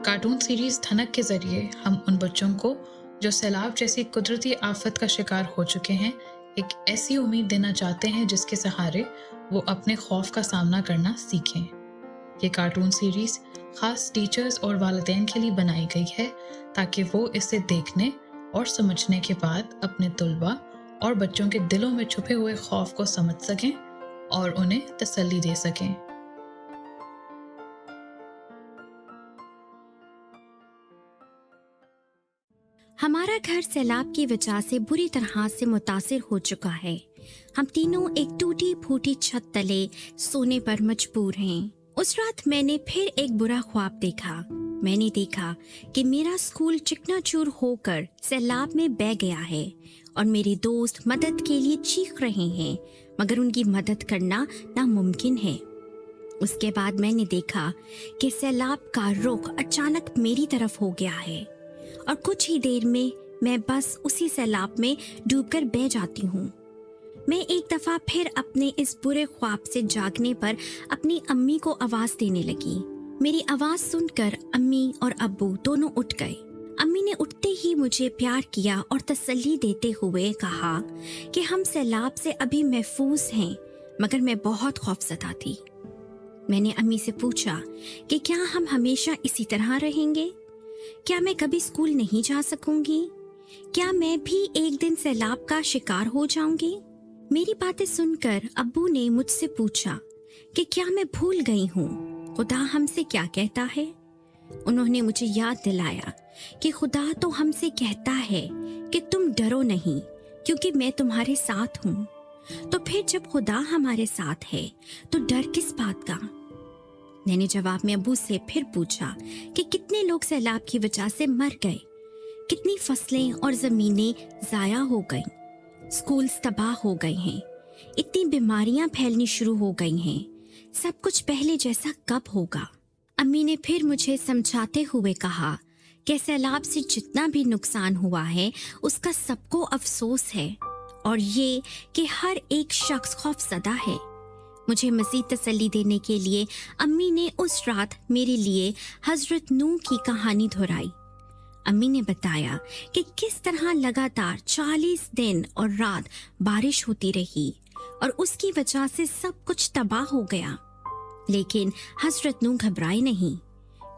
Cartoon series دھنک کے ذریعے ہم ان بچوں کو جو سیلاب جیسی قدرتی آفت کا شکار ہو چکے ہیں ایک ایسی امید دینا چاہتے ہیں جس کے سہارے وہ اپنے خوف کا سامنا کرنا سیکھیں۔ یہ کارٹون سیریز خاص ٹیچرز اور والدین کے لیے بنائی گئی ہے تاکہ وہ اسے دیکھنے اور سمجھنے کے بعد اپنے طلباء اور بچوں کے دلوں میں چھپے ہوئے خوف کو سمجھ سکیں اور انہیں تسلی دے سکیں۔ ہمارا گھر سیلاب کی وجہ سے بری طرح سے متاثر ہو چکا ہے۔ ہم تینوں ایک ٹوٹی پھوٹی چھت تلے سونے پر مجبور ہیں۔ اس رات میں نے پھر ایک برا خواب دیکھا۔ میں نے دیکھا کہ میرا اسکول چکنا چور ہو کر سیلاب میں بہہ گیا ہے اور میرے دوست مدد کے لیے چیخ رہے ہیں مگر ان کی مدد کرنا ناممکن ہے۔ اس کے بعد میں نے دیکھا کہ سیلاب کا رخ اچانک میری طرف ہو گیا ہے اور کچھ ہی دیر میں بس اسی سیلاب میں ڈوب کر بہہ جاتی ہوں۔ میں ایک دفعہ پھر اپنے اس برے خواب سے جاگنے پر اپنی امی کو آواز دینے لگی۔ میری آواز سن کر امی اور ابو دونوں اٹھ گئے۔ امی نے اٹھتے ہی مجھے پیار کیا اور تسلی دیتے ہوئے کہا کہ ہم سیلاب سے ابھی محفوظ ہیں مگر میں بہت خوفزدہ تھی۔ میں نے امی سے پوچھا کہ کیا ہم ہمیشہ اسی طرح رہیں گے؟ کیا میں کبھی اسکول نہیں جا سکوں گی؟ کیا میں بھی ایک دن سیلاب کا شکار ہو جاؤں گی؟ میری باتیں سن کر ابو نے مجھ سے پوچھا کہ کیا میں بھول گئی ہوں خدا ہم سے کیا کہتا ہے؟ انہوں نے مجھے یاد دلایا کہ خدا تو ہم سے کہتا ہے کہ تم ڈرو نہیں کیونکہ میں تمہارے ساتھ ہوں۔ تو پھر جب خدا ہمارے ساتھ ہے تو ڈر کس بات کا؟ میں نے جواب میں ابو سے پھر پوچھا کہ کتنے لوگ سیلاب کی وجہ سے مر گئے، کتنی فصلیں اور زمینیں ضائع ہو گئیں، اسکولز تباہ ہو گئے ہیں، اتنی بیماریاں پھیلنی شروع ہو گئی ہیں، سب کچھ پہلے جیسا کب ہوگا؟ امی نے پھر مجھے سمجھاتے ہوئے کہا کہ سیلاب سے جتنا بھی نقصان ہوا ہے اس کا سب کو افسوس ہے اور یہ کہ ہر ایک شخص خوفزدہ ہے۔ مجھے مزید تسلی دینے کے لیے امی نے اس رات میرے لیے حضرت نوح کی کہانی دہرائی۔ امی نے بتایا کہ کس طرح لگاتار 40 دن اور رات بارش ہوتی رہی اور اس کی وجہ سے سب کچھ تباہ ہو گیا، لیکن حضرت نوح گھبرائے نہیں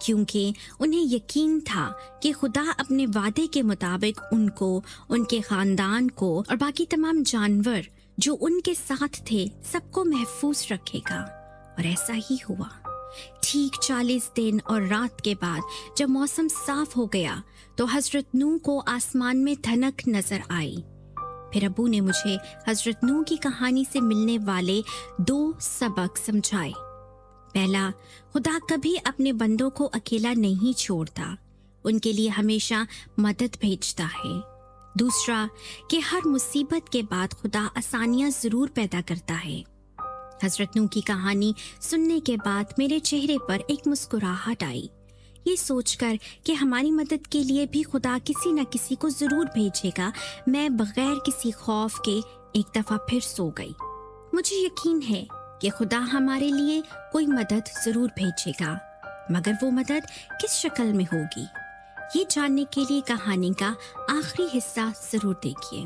کیونکہ انہیں یقین تھا کہ خدا اپنے وعدے کے مطابق ان کو، ان کے خاندان کو اور باقی تمام جانور جو ان کے ساتھ تھے سب کو محفوظ رکھے گا، اور ایسا ہی ہوا۔ ٹھیک 40 دن اور رات کے بعد جب موسم صاف ہو گیا تو حضرت نوح کو آسمان میں دھنک نظر آئی۔ پھر ابو نے مجھے حضرت نوح کی کہانی سے ملنے والے 2 سبق سمجھائے۔ پہلا، خدا کبھی اپنے بندوں کو اکیلا نہیں چھوڑتا، ان کے لیے ہمیشہ مدد بھیجتا ہے۔ دوسرا کہ ہر مصیبت کے بعد خدا آسانیاں ضرور پیدا کرتا ہے۔ حضرت نوح کی کہانی سننے کے بعد میرے چہرے پر ایک مسکراہٹ آئی، یہ سوچ کر کہ ہماری مدد کے لیے بھی خدا کسی نہ کسی کو ضرور بھیجے گا۔ میں بغیر کسی خوف کے ایک دفعہ پھر سو گئی۔ مجھے یقین ہے کہ خدا ہمارے لیے کوئی مدد ضرور بھیجے گا، مگر وہ مدد کس شکل میں ہوگی، یہ جاننے کے لیے کہانی کا آخری حصہ ضرور دیکھیے۔